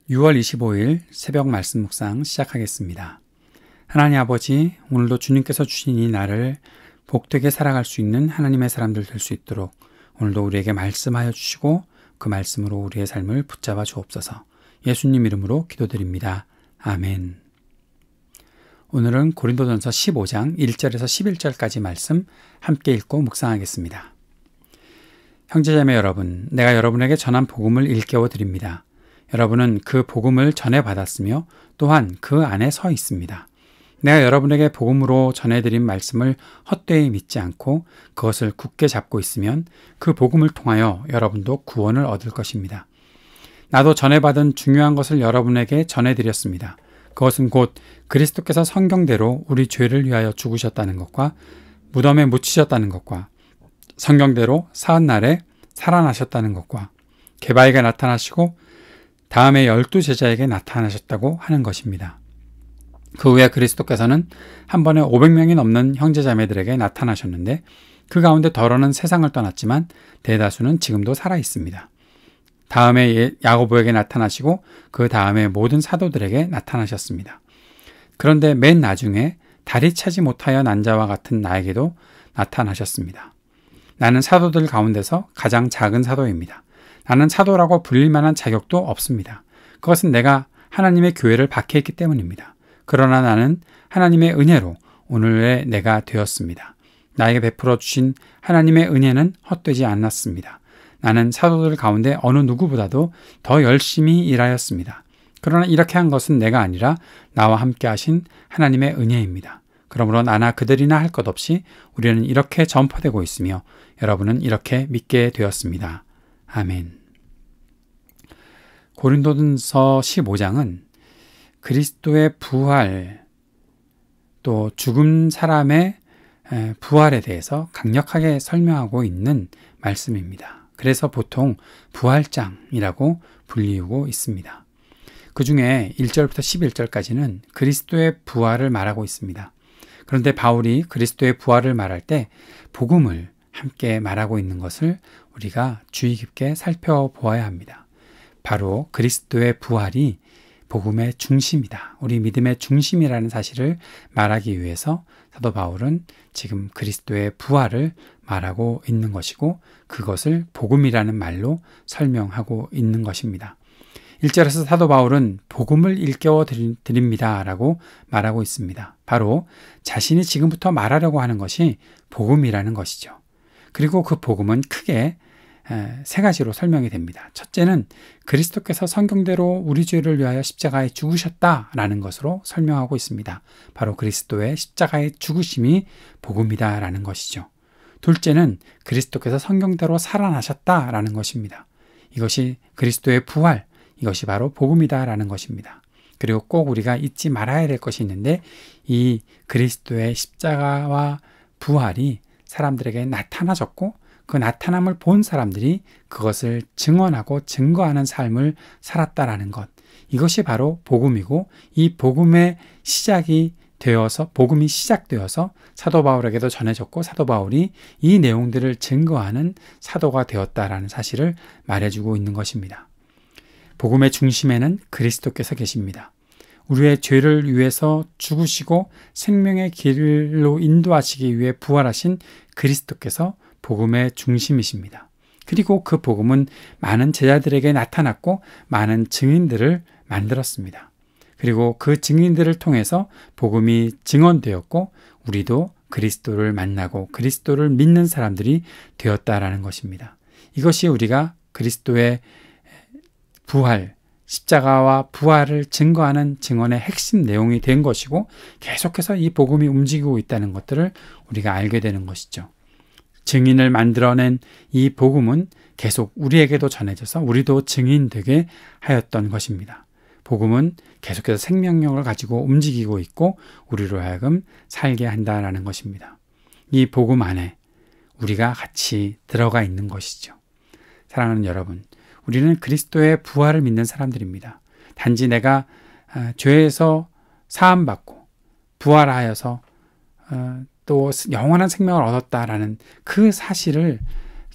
6월 25일 새벽 말씀 묵상 시작하겠습니다. 하나님 아버지, 오늘도 주님께서 주신 이 날을 복되게 살아갈 수 있는 하나님의 사람들 될 수 있도록 오늘도 우리에게 말씀하여 주시고 그 말씀으로 우리의 삶을 붙잡아 주옵소서. 예수님 이름으로 기도드립니다. 아멘. 오늘은 고린도전서 15장 1절에서 11절까지 말씀 함께 읽고 묵상하겠습니다. 형제자매 여러분, 내가 여러분에게 전한 복음을 일깨워 드립니다. 여러분은 그 복음을 전해받았으며 또한 그 안에 서 있습니다. 내가 여러분에게 복음으로 전해드린 말씀을 헛되이 믿지 않고 그것을 굳게 잡고 있으면 그 복음을 통하여 여러분도 구원을 얻을 것입니다. 나도 전해받은 중요한 것을 여러분에게 전해드렸습니다. 그것은 곧 그리스도께서 성경대로 우리 죄를 위하여 죽으셨다는 것과 무덤에 묻히셨다는 것과 성경대로 사흘날에 살아나셨다는 것과 개바에게 나타나시고 다음에 12제자에게 나타나셨다고 하는 것입니다. 그 후에 그리스도께서는 한 번에 500명이 넘는 형제자매들에게 나타나셨는데 그 가운데 덜어는 세상을 떠났지만 대다수는 지금도 살아 있습니다. 다음에 야고보에게 나타나시고 그 다음에 모든 사도들에게 나타나셨습니다. 그런데 맨 나중에 다리 차지 못하여 난 자와 같은 나에게도 나타나셨습니다. 나는 사도들 가운데서 가장 작은 사도입니다. 나는 사도라고 불릴 만한 자격도 없습니다. 그것은 내가 하나님의 교회를 박해했기 때문입니다. 그러나 나는 하나님의 은혜로 오늘의 내가 되었습니다. 나에게 베풀어 주신 하나님의 은혜는 헛되지 않았습니다. 나는 사도들 가운데 어느 누구보다도 더 열심히 일하였습니다. 그러나 이렇게 한 것은 내가 아니라 나와 함께 하신 하나님의 은혜입니다. 그러므로 나나 그들이나 할 것 없이 우리는 이렇게 전파되고 있으며 여러분은 이렇게 믿게 되었습니다. 아멘. 고린도전서 15장은 그리스도의 부활, 또 죽은 사람의 부활에 대해서 강력하게 설명하고 있는 말씀입니다. 그래서 보통 부활장이라고 불리우고 있습니다. 그 중에 1절부터 11절까지는 그리스도의 부활을 말하고 있습니다. 그런데 바울이 그리스도의 부활을 말할 때 복음을 함께 말하고 있는 것을 우리가 주의 깊게 살펴보아야 합니다. 바로 그리스도의 부활이 복음의 중심이다. 우리 믿음의 중심이라는 사실을 말하기 위해서 사도 바울은 지금 그리스도의 부활을 말하고 있는 것이고 그것을 복음이라는 말로 설명하고 있는 것입니다. 1절에서 사도 바울은 복음을 일깨워 드립니다 라고 말하고 있습니다. 바로 자신이 지금부터 말하려고 하는 것이 복음이라는 것이죠. 그리고 그 복음은 크게 세 가지로 설명이 됩니다. 첫째는 그리스도께서 성경대로 우리 죄를 위하여 십자가에 죽으셨다라는 것으로 설명하고 있습니다. 바로 그리스도의 십자가의 죽으심이 복음이다라는 것이죠. 둘째는 그리스도께서 성경대로 살아나셨다라는 것입니다. 이것이 그리스도의 부활, 이것이 바로 복음이다라는 것입니다. 그리고 꼭 우리가 잊지 말아야 될 것이 있는데 이 그리스도의 십자가와 부활이 사람들에게 나타나졌고 그 나타남을 본 사람들이 그것을 증언하고 증거하는 삶을 살았다라는 것. 이것이 바로 복음이고 이 복음의 시작이 되어서 복음이 시작되어서 사도 바울에게도 전해졌고 사도 바울이 이 내용들을 증거하는 사도가 되었다라는 사실을 말해주고 있는 것입니다. 복음의 중심에는 그리스도께서 계십니다. 우리의 죄를 위해서 죽으시고 생명의 길로 인도하시기 위해 부활하신 그리스도께서 복음의 중심이십니다. 그리고 그 복음은 많은 제자들에게 나타났고 많은 증인들을 만들었습니다. 그리고 그 증인들을 통해서 복음이 증언되었고 우리도 그리스도를 만나고 그리스도를 믿는 사람들이 되었다라는 것입니다. 이것이 우리가 그리스도의 부활, 십자가와 부활을 증거하는 증언의 핵심 내용이 된 것이고 계속해서 이 복음이 움직이고 있다는 것들을 우리가 알게 되는 것이죠. 증인을 만들어낸 이 복음은 계속 우리에게도 전해져서 우리도 증인되게 하였던 것입니다. 복음은 계속해서 생명력을 가지고 움직이고 있고 우리로 하여금 살게 한다는 것입니다. 이 복음 안에 우리가 같이 들어가 있는 것이죠. 사랑하는 여러분, 우리는 그리스도의 부활을 믿는 사람들입니다. 단지 내가 죄에서 사함받고 부활하여서 또 영원한 생명을 얻었다라는 그 사실을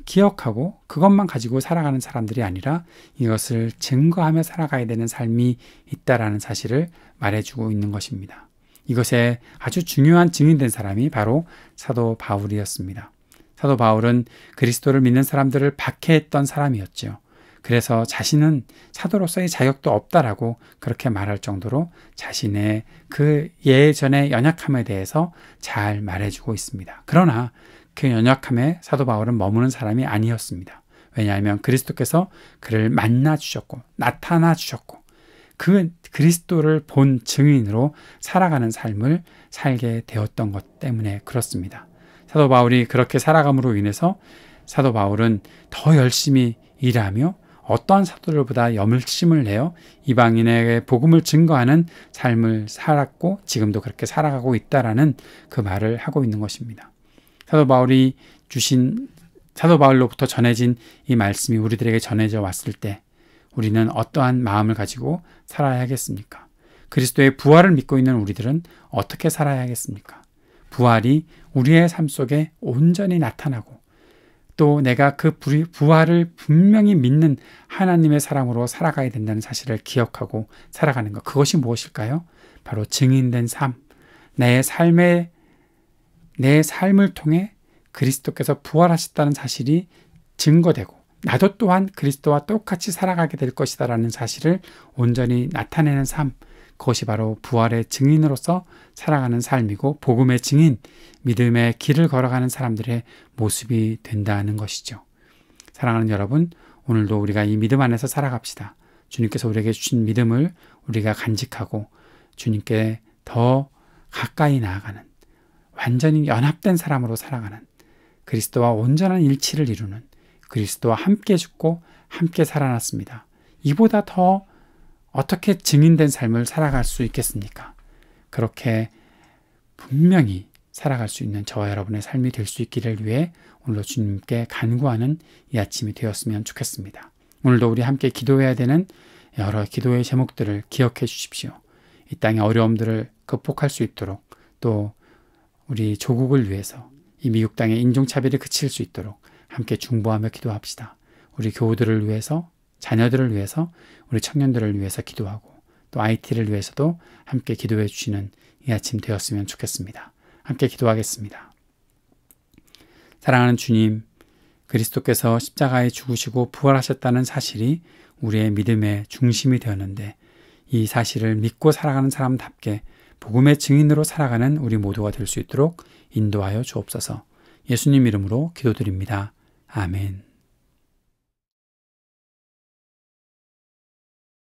기억하고 그것만 가지고 살아가는 사람들이 아니라 이것을 증거하며 살아가야 되는 삶이 있다라는 사실을 말해주고 있는 것입니다. 이것에 아주 중요한 증인된 사람이 바로 사도 바울이었습니다. 사도 바울은 그리스도를 믿는 사람들을 박해했던 사람이었죠. 그래서 자신은 사도로서의 자격도 없다라고 그렇게 말할 정도로 자신의 그 예전의 연약함에 대해서 잘 말해주고 있습니다. 그러나 그 연약함에 사도 바울은 머무는 사람이 아니었습니다. 왜냐하면 그리스도께서 그를 만나 주셨고 나타나 주셨고 그 그리스도를 본 증인으로 살아가는 삶을 살게 되었던 것 때문에 그렇습니다. 사도 바울이 그렇게 살아감으로 인해서 사도 바울은 더 열심히 일하며 어떠한 사도들보다 열심을 내어 이방인에게 복음을 증거하는 삶을 살았고 지금도 그렇게 살아가고 있다라는 그 말을 하고 있는 것입니다. 사도 바울로부터 전해진 이 말씀이 우리들에게 전해져 왔을 때 우리는 어떠한 마음을 가지고 살아야 하겠습니까? 그리스도의 부활을 믿고 있는 우리들은 어떻게 살아야 하겠습니까? 부활이 우리의 삶 속에 온전히 나타나고 또 내가 그 부활을 분명히 믿는 하나님의 사람으로 살아가야 된다는 사실을 기억하고 살아가는 것. 그것이 무엇일까요? 바로 증인된 삶. 내 삶을 통해 그리스도께서 부활하셨다는 사실이 증거되고 나도 또한 그리스도와 똑같이 살아가게 될 것이다라는 사실을 온전히 나타내는 삶. 그것이 바로 부활의 증인으로서 살아가는 삶이고 복음의 증인, 믿음의 길을 걸어가는 사람들의 모습이 된다는 것이죠. 사랑하는 여러분, 오늘도 우리가 이 믿음 안에서 살아갑시다. 주님께서 우리에게 주신 믿음을 우리가 간직하고 주님께 더 가까이 나아가는 완전히 연합된 사람으로 살아가는 그리스도와 온전한 일치를 이루는 그리스도와 함께 죽고 함께 살아났습니다. 이보다 더 어떻게 증인된 삶을 살아갈 수 있겠습니까? 그렇게 분명히 살아갈 수 있는 저와 여러분의 삶이 될 수 있기를 위해 오늘도 주님께 간구하는 이 아침이 되었으면 좋겠습니다. 오늘도 우리 함께 기도해야 되는 여러 기도의 제목들을 기억해 주십시오. 이 땅의 어려움들을 극복할 수 있도록 또 우리 조국을 위해서 이 미국 땅의 인종차별이 그칠 수 있도록 함께 중보하며 기도합시다. 우리 교우들을 위해서 자녀들을 위해서 우리 청년들을 위해서 기도하고 또 IT를 위해서도 함께 기도해 주시는 이 아침 되었으면 좋겠습니다. 함께 기도하겠습니다. 사랑하는 주님, 그리스도께서 십자가에 죽으시고 부활하셨다는 사실이 우리의 믿음의 중심이 되었는데 이 사실을 믿고 살아가는 사람답게 복음의 증인으로 살아가는 우리 모두가 될 수 있도록 인도하여 주옵소서. 예수님 이름으로 기도드립니다. 아멘.